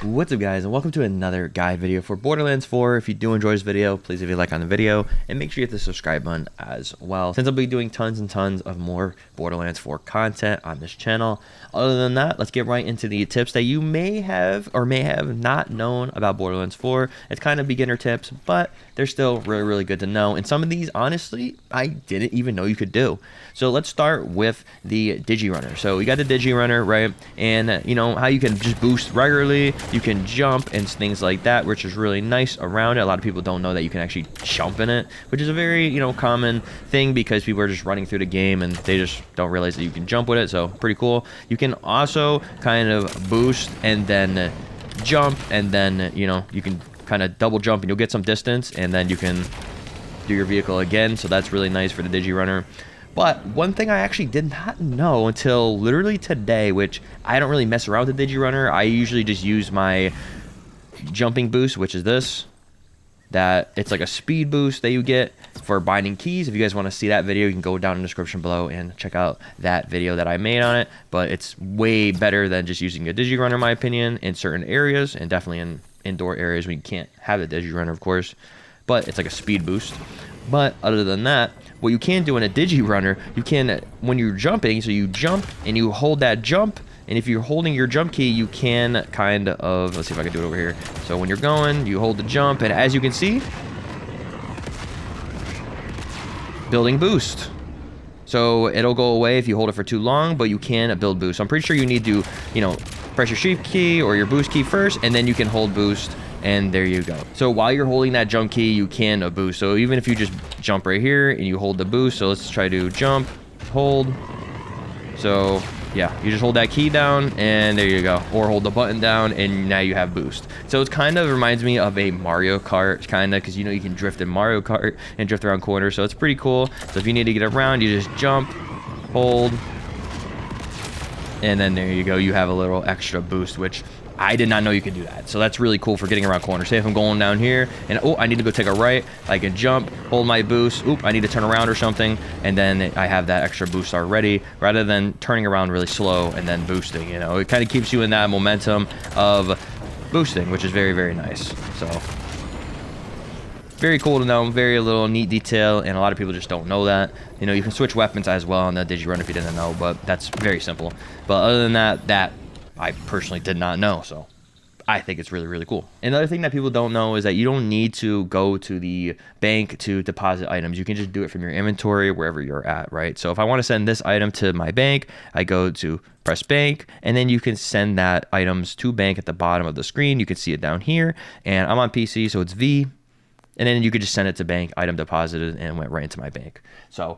What's up, guys, and welcome to another guide video for Borderlands 4. If you do enjoy this video, please leave a like on the video and make sure you hit the subscribe button as well, since I'll be doing tons and tons of more Borderlands 4 content on this channel. Other than that, let's get right into the tips that you may have or may have not known about Borderlands 4. It's kind of beginner tips, but they're still really good to know, and some of these, honestly, I didn't even know you could do. So let's start with the Digi-Runner. So we got the Digi-Runner, right? And you know how you can just boost regularly, you can jump and things like that, which is really nice around it. A lot of people don't know that you can actually jump in it, which is a very, common thing because people are just running through the game and they just don't realize that you can jump with it. So pretty cool. You can also kind of boost and then jump, and then you can kind of double jump and you'll get some distance, and then you can do your vehicle again. So that's really nice for the Digi-Runner. But one thing I actually did not know until literally today, which I don't really mess around with the Digi-Runner. I usually just use my jumping boost, which is this. That it's like a speed boost that you get for binding keys. If you guys want to see that video, you can go down in the description below and check out that video that I made on it. But it's way better than just using a Digi-Runner, in my opinion, in certain areas, and definitely in indoor areas when you can't have the Digi-Runner, of course. But it's like a speed boost. But other than that, what you can do in a Digi-Runner, you can, when you're jumping, so you jump and you hold that jump, and if you're holding your jump key, you can kind of, let's see if I can do it over here. So when you're going, you hold the jump, and as you can see, building boost. So it'll go away if you hold it for too long, but you can build boost. So I'm pretty sure you need to, press your shift key or your boost key first, and then you can hold boost. And there you go. So while you're holding that jump key, you can boost. So even if you just jump right here and you hold the boost, so let's try to jump, hold. So yeah, you just hold that key down and there you go. Or hold the button down and now you have boost. So it kind of reminds me of a Mario Kart, kind of, because you can drift in Mario Kart and drift around corners. So it's pretty cool. So if you need to get around, you just jump, hold, and then there you go. You have a little extra boost, which I did not know you could do that. So that's really cool for getting around corners. Say if I'm going down here and I need to go take a right, I can jump, hold my boost, I need to turn around or something, and then I have that extra boost already, rather than turning around really slow and then boosting. It kind of keeps you in that momentum of boosting, which is very nice. So very cool to know, very little neat detail, and a lot of people just don't know that. You can switch weapons as well on the Digi-Run if you didn't know, but that's very simple. But other than that I personally did not know, so I think it's really cool. Another thing that people don't know is that you don't need to go to the bank to deposit items. You can just do it from your inventory wherever you're at, right? So if I want to send this item to my bank, I go to press bank, and then you can send that items to bank at the bottom of the screen. You can see it down here, and I'm on PC, so it's V, and then you could just send it to bank, item deposited, and went right into my bank. So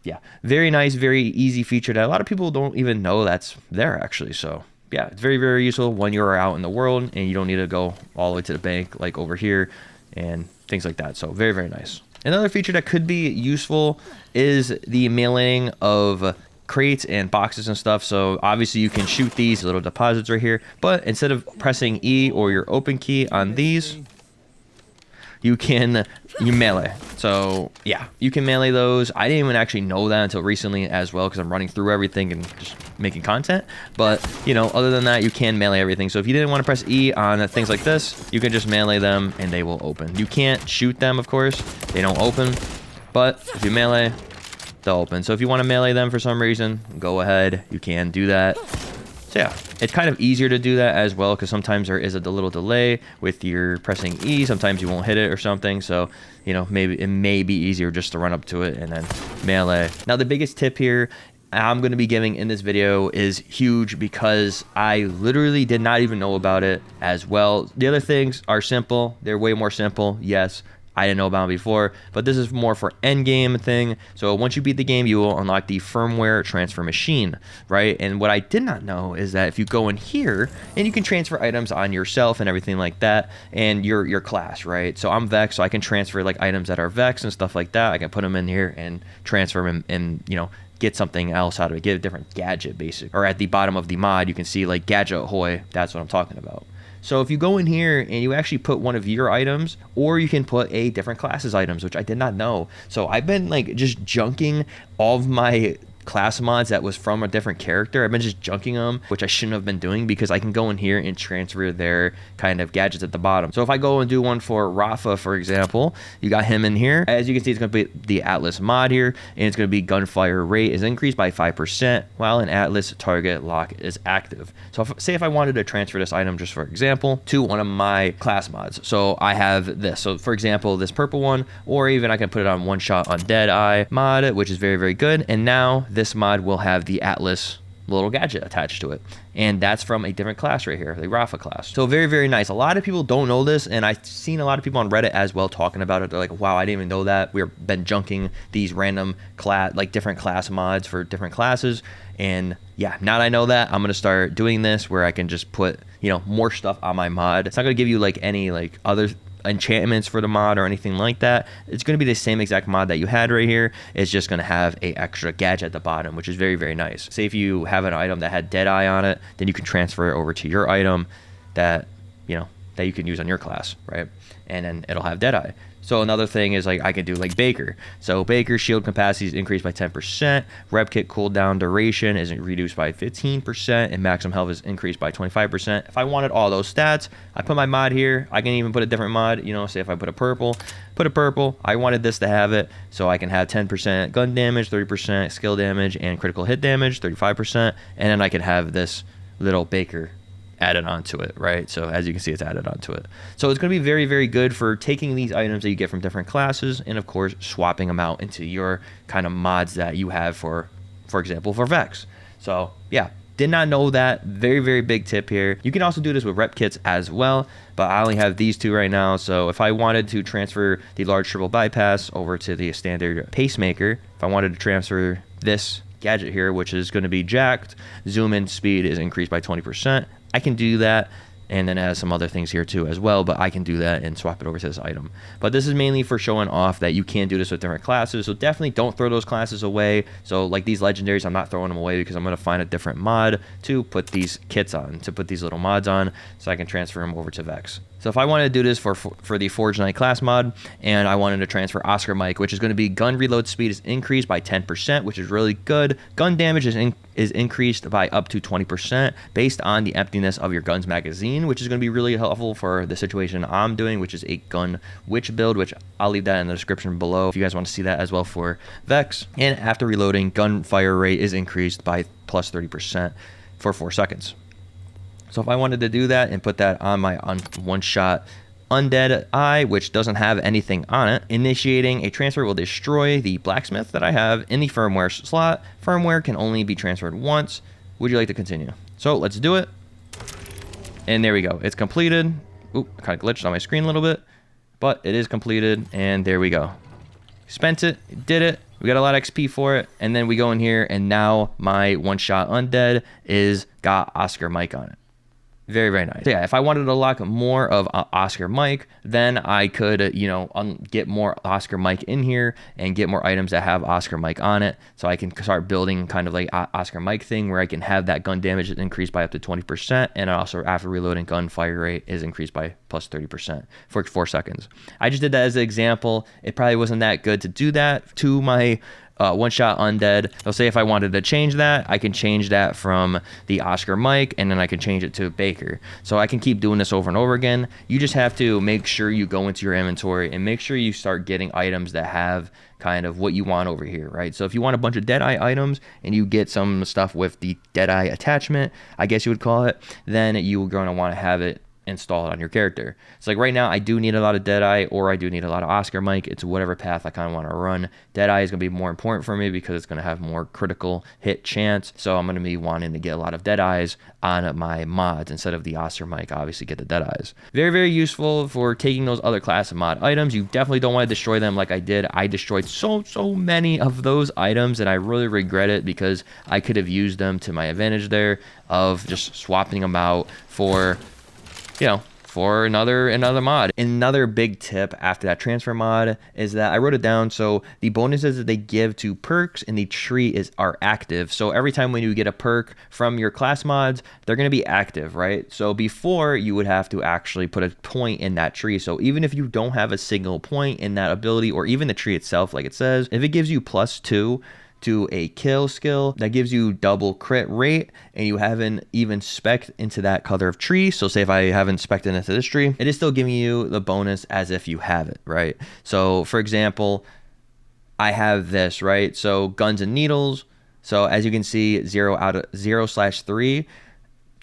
yeah, very nice, very easy feature that a lot of people don't even know that's there actually. So yeah, it's very useful when you're out in the world and you don't need to go all the way to the bank like over here and things like that. So very nice. Another feature that could be useful is the mailing of crates and boxes and stuff. So obviously you can shoot these little deposits right here, but instead of pressing E or your open key on these, you melee. So yeah, you can melee those. I didn't even actually know that until recently as well, because I'm running through everything and just making content. But other than that, you can melee everything. So if you didn't want to press E on things like this, you can just melee them and they will open. You can't shoot them, of course, they don't open, but if you melee, they'll open. So if you want to melee them for some reason, go ahead, you can do that. So yeah, it's kind of easier to do that as well, because sometimes there is a little delay with your pressing E. Sometimes you won't hit it or something. So, maybe it may be easier just to run up to it and then melee. Now, the biggest tip here I'm going to be giving in this video is huge, because I literally did not even know about it as well. The other things are simple. They're way more simple. Yes, I didn't know about it before, but this is more for end game thing. So once you beat the game, you will unlock the firmware transfer machine, right? And what I did not know is that if you go in here and you can transfer items on yourself and everything like that, and your class, right? So I'm Vex, so I can transfer like items that are Vex and stuff like that. I can put them in here and transfer them and get something else out of it, get a different gadget basic. Or at the bottom of the mod, you can see like Gadget Ahoy. That's what I'm talking about. So if you go in here and you actually put one of your items, or you can put a different class's items, which I did not know. So I've been like just junking all of my class mods that was from a different character. I've been just junking them, which I shouldn't have been doing, because I can go in here and transfer their kind of gadgets at the bottom. So if I go and do one for Rafa, for example, you got him in here. As you can see, it's going to be the Atlas mod here, and it's going to be gunfire rate is increased by 5% while an Atlas target lock is active. So say if I wanted to transfer this item, just for example, to one of my class mods. So I have this. So for example, this purple one, or even I can put it on one shot on Deadeye mod, which is very, very good. And now this mod will have the Atlas little gadget attached to it, and that's from a different class right here, the Rafa class. So very, very nice. A lot of people don't know this, and I've seen a lot of people on Reddit as well talking about it. They're like, wow, I didn't even know that. We've been junking these random class, like different class mods for different classes. And yeah, now that I know that, I'm gonna start doing this where I can just put, you know, more stuff on my mod. It's not gonna give you like any like other enchantments for the mod or anything like that. It's going to be the same exact mod that you had right here. It's just going to have a extra gadget at the bottom, which is very, very nice. Say if you have an item that had Deadeye on it, then you can transfer it over to your item that, you know, that you can use on your class, right? And then it'll have Deadeye. So another thing is like I can do like Baker. So Baker's shield capacity is increased by 10%, rep kit cooldown duration is reduced by 15%, and maximum health is increased by 25%. If I wanted all those stats, I put my mod here. I can even put a different mod, you know, say if I put a purple, I wanted this to have it, so I can have 10% gun damage, 30% skill damage, and critical hit damage, 35%, and then I can have this little Baker added onto it, right? So as you can see, it's added onto it. So it's going to be very, very good for taking these items that you get from different classes and of course swapping them out into your kind of mods that you have for example, for Vex. So yeah, did not know that. Very, very big tip here. You can also do this with rep kits as well, but I only have these two right now. So if I wanted to transfer the large triple bypass over to the standard pacemaker, if I wanted to transfer this gadget here, which is going to be jacked, zoom in speed is increased by 20%. I can do that, and then it has some other things here too as well, but I can do that and swap it over to this item. But this is mainly for showing off that you can do this with different classes, so definitely don't throw those classes away. So like these legendaries, I'm not throwing them away because I'm going to find a different mod to put these kits on, to put these little mods on, so I can transfer them over to Vex. So if I wanted to do this for the Forge Knight class mod, and I wanted to transfer Oscar Mike, which is going to be gun reload speed is increased by 10%, which is really good. Gun damage is increased by up to 20% based on the emptiness of your gun's magazine, which is going to be really helpful for the situation I'm doing, which is a gun witch build, which I'll leave that in the description below if you guys want to see that as well for Vex. And after reloading, gunfire rate is increased by plus 30% for 4 seconds. So if I wanted to do that and put that on my one-shot Undead Eye, which doesn't have anything on it, initiating a transfer will destroy the blacksmith that I have in the firmware slot. Firmware can only be transferred once. Would you like to continue? So let's do it. And there we go. It's completed. Oop, I kind of glitched on my screen a little bit, but it is completed. And there we go. Spent it, did it. We got a lot of XP for it. And then we go in here, and now my one-shot Undead is got Oscar Mike on it. Very, very nice. So yeah, if I wanted to lock more of Oscar Mike, then I could, you know, get more Oscar Mike in here and get more items that have Oscar Mike on it. So I can start building kind of like Oscar Mike thing where I can have that gun damage increased by up to 20%. And also after reloading, gunfire rate is increased by plus 30% for 4 seconds. I just did that as an example. It probably wasn't that good to do that to my one-shot Undead. So say if I wanted to change that, I can change that from the Oscar Mike, and then I can change it to Baker. So I can keep doing this over and over again. You just have to make sure you go into your inventory and make sure you start getting items that have kind of what you want over here, right? So if you want a bunch of Deadeye items and you get some stuff with the Deadeye attachment, I guess you would call it, then you're going to want to have it install it on your character. It's like right now I do need a lot of Deadeye, or I do need a lot of Oscar Mike. It's whatever path I kind of want to run. Deadeye is going to be more important for me because it's going to have more critical hit chance, so I'm going to be wanting to get a lot of Deadeyes on my mods instead of the Oscar Mike. Obviously get the Deadeyes. Very, very useful for taking those other class of mod items. You definitely don't want to destroy them like I did. I destroyed so many of those items, and I really regret it because I could have used them to my advantage there of just swapping them out for, you know, for another mod. Another big tip after that transfer mod is that I wrote it down. So the bonuses that they give to perks in the tree are active. So every time when you get a perk from your class mods, they're going to be active, right? So before you would have to actually put a point in that tree. So even if you don't have a single point in that ability, or even the tree itself, like it says, if it gives you +2 to a kill skill that gives you double crit rate, and you haven't even spec'd into that color of tree. So say if I haven't spec'd into this tree, it is still giving you the bonus as if you have it, right? So for example, I have this, right? So guns and needles. So as you can see, 0/3.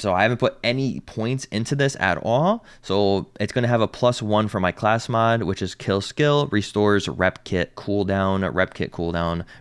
So I haven't put any points into this at all. So it's going to have a +1 for my class mod, which is kill skill, restores rep kit cooldown,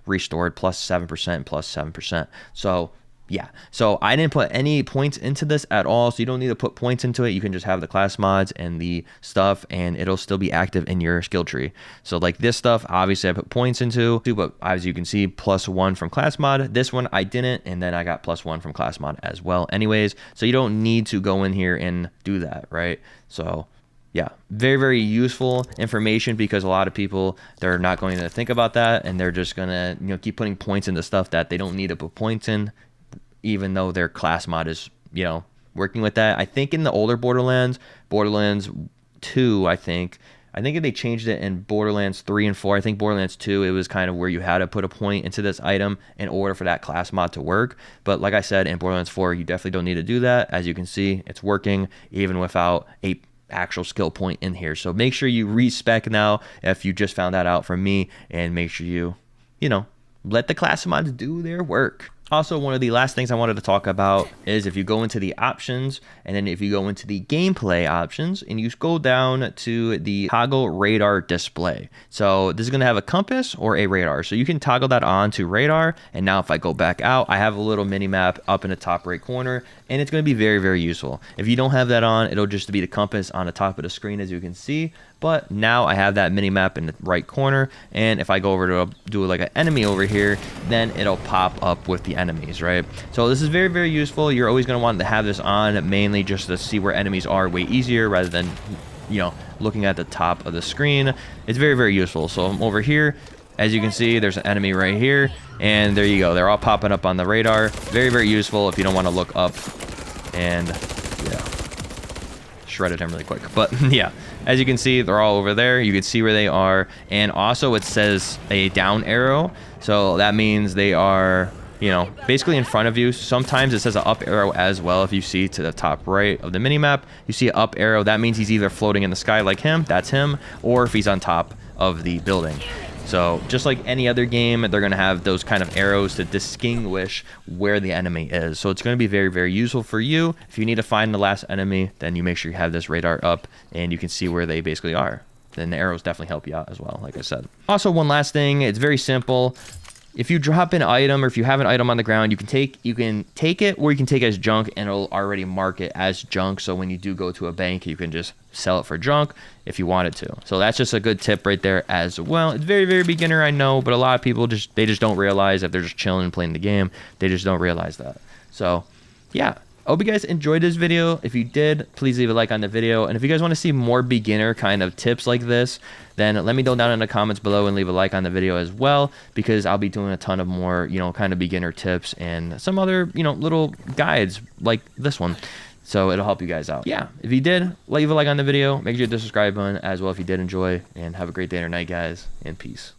restored +7%, +7%. So yeah, so I didn't put any points into this at all. So you don't need to put points into it. You can just have the class mods and the stuff, and it'll still be active in your skill tree. So like this stuff, obviously I put points into, but as you can see, +1 from class mod. This one I didn't, and then I got +1 from class mod as well anyways. So you don't need to go in here and do that, right? So yeah, very, very useful information, because a lot of people, they're not going to think about that, and they're just gonna, you know, keep putting points into stuff that they don't need to put points in, even though their class mod is, you know, working with that. I think in the older Borderlands 2, I think if they changed it in Borderlands 3 and 4, I think Borderlands 2, it was kind of where you had to put a point into this item in order for that class mod to work. But like I said, in Borderlands 4, you definitely don't need to do that. As you can see, it's working even without a actual skill point in here. So make sure you respec now if you just found that out from me, and make sure you know, let the class mods do their work. Also, one of the last things I wanted to talk about is if you go into the options, and then if you go into the gameplay options, and you go down to the toggle radar display. So this is going to have a compass or a radar. So you can toggle that on to radar. And now if I go back out, I have a little mini map up in the top right corner, and it's going to be very, very useful. If you don't have that on, it'll just be the compass on the top of the screen, as you can see. But now I have that mini map in the right corner, and if I go over to do like an enemy over here, then it'll pop up with the enemies, right? So this is very, very useful. You're always going to want to have this on, mainly just to see where enemies are way easier, rather than, you know, looking at the top of the screen. It's very, very useful. So I'm over here. As you can see, there's an enemy right here, and there you go. They're all popping up on the radar. Very, very useful if you don't want to look up. And yeah, shredded him really quick. But yeah, as you can see, they're all over there. You can see where they are. And also it says a down arrow. So that means they are, you know, basically in front of you. Sometimes it says an up arrow as well. If you see to the top right of the minimap, you see an up arrow. That means he's either floating in the sky like him, that's him, or if he's on top of the building. So just like any other game, they're going to have those kind of arrows to distinguish where the enemy is. So it's going to be very, very useful for you. If you need to find the last enemy, then you make sure you have this radar up and you can see where they basically are. Then the arrows definitely help you out as well, like I said. Also, one last thing, it's very simple. If you drop an item, or if you have an item on the ground, you can take it, or you can take it as junk, and it'll already mark it as junk. So when you do go to a bank, you can just sell it for junk if you wanted to. So that's just a good tip right there as well. It's very, very beginner, I know, but a lot of people just don't realize that they're just chilling and playing the game. They just don't realize that. So yeah, I hope you guys enjoyed this video. If you did, please leave a like on the video. And if you guys want to see more beginner kind of tips like this, then let me know down in the comments below and leave a like on the video as well, because I'll be doing a ton of more, you know, kind of beginner tips and some other, you know, little guides like this one. So it'll help you guys out. Yeah, if you did, leave a like on the video. Make sure you hit the subscribe button as well if you did enjoy, and have a great day or night, guys, and peace.